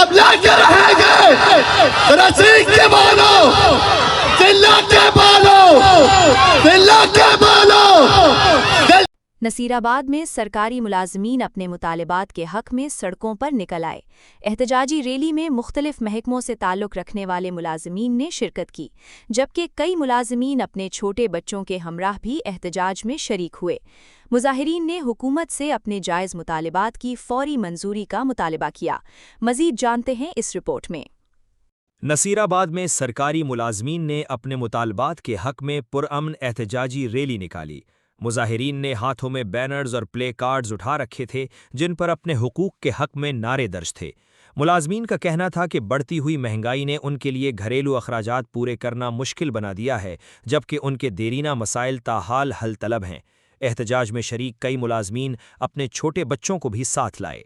جب لا کے رہیں گے رسیق کے بولو چلا کے بولو چلا کے بولو. نصیر آباد میں سرکاری ملازمین اپنے مطالبات کے حق میں سڑکوں پر نکل آئے. احتجاجی ریلی میں مختلف محکموں سے تعلق رکھنے والے ملازمین نے شرکت کی، جبکہ کئی ملازمین اپنے چھوٹے بچوں کے ہمراہ بھی احتجاج میں شریک ہوئے. مظاہرین نے حکومت سے اپنے جائز مطالبات کی فوری منظوری کا مطالبہ کیا. مزید جانتے ہیں اس رپورٹ میں. نصیر آباد میں سرکاری ملازمین نے اپنے مطالبات کے حق میں پرامن احتجاجی ریلی نکالی. مظاہرین نے ہاتھوں میں بینرز اور پلے کارڈز اٹھا رکھے تھے جن پر اپنے حقوق کے حق میں نعرے درج تھے. ملازمین کا کہنا تھا کہ بڑھتی ہوئی مہنگائی نے ان کے لیے گھریلو اخراجات پورے کرنا مشکل بنا دیا ہے، جبکہ ان کے دیرینہ مسائل تاحال حل طلب ہیں. احتجاج میں شریک کئی ملازمین اپنے چھوٹے بچوں کو بھی ساتھ لائے.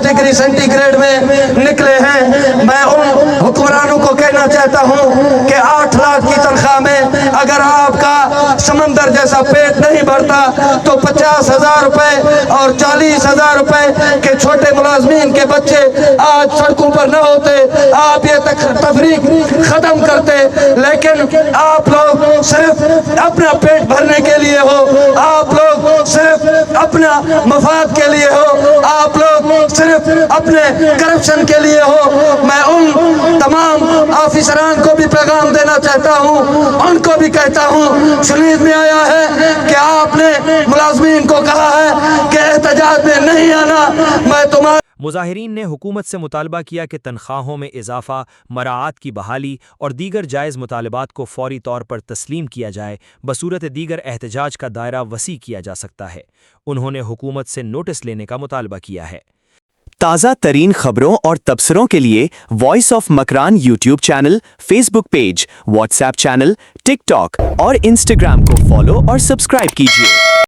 ڈگری سینٹی گریڈ میں نکلے ہیں. میں ان حکمرانوں کو کہنا چاہتا ہوں کہ 8 لاکھ کی تنخواہ میں اگر آپ کا سمندر جیسا پیٹ نہیں بھرتا تو 50,000 روپے اور 40,000 روپے کے چھوٹے ملازمین کے بچے آج سڑکوں پر نہ ہوتے. آپ یہ تفریق ختم کرتے، لیکن آپ لوگ صرف اپنا پیٹ بھرنے کے لیے ہو، آپ لوگ صرف اپنا مفاد کے لیے ہو، آپ لوگ صرف اپنے کرپشن کے لیے ہو. میں ان تمام آفیسران کو بھی پیغام دینا چاہتا ہوں، ان کو بھی کہتا ہوں، سنید میں آیا ہے کہ آپ نے ملازمین کو کہا ہے کہ احتجاج میں نہیں آنا. میں تمہارے مظاہرین نے حکومت سے مطالبہ کیا کہ تنخواہوں میں اضافہ، مراعات کی بحالی اور دیگر جائز مطالبات کو فوری طور پر تسلیم کیا جائے. بصورت دیگر احتجاج کا دائرہ وسیع کیا جا سکتا ہے. انہوں نے حکومت سے نوٹس لینے کا مطالبہ کیا ہے. تازہ ترین خبروں اور تبصروں کے لیے voice of Makran YouTube channel, Facebook page, WhatsApp channel, TikTok اور انسٹاگرام کو فالو اور سبسکرائب کیجیے.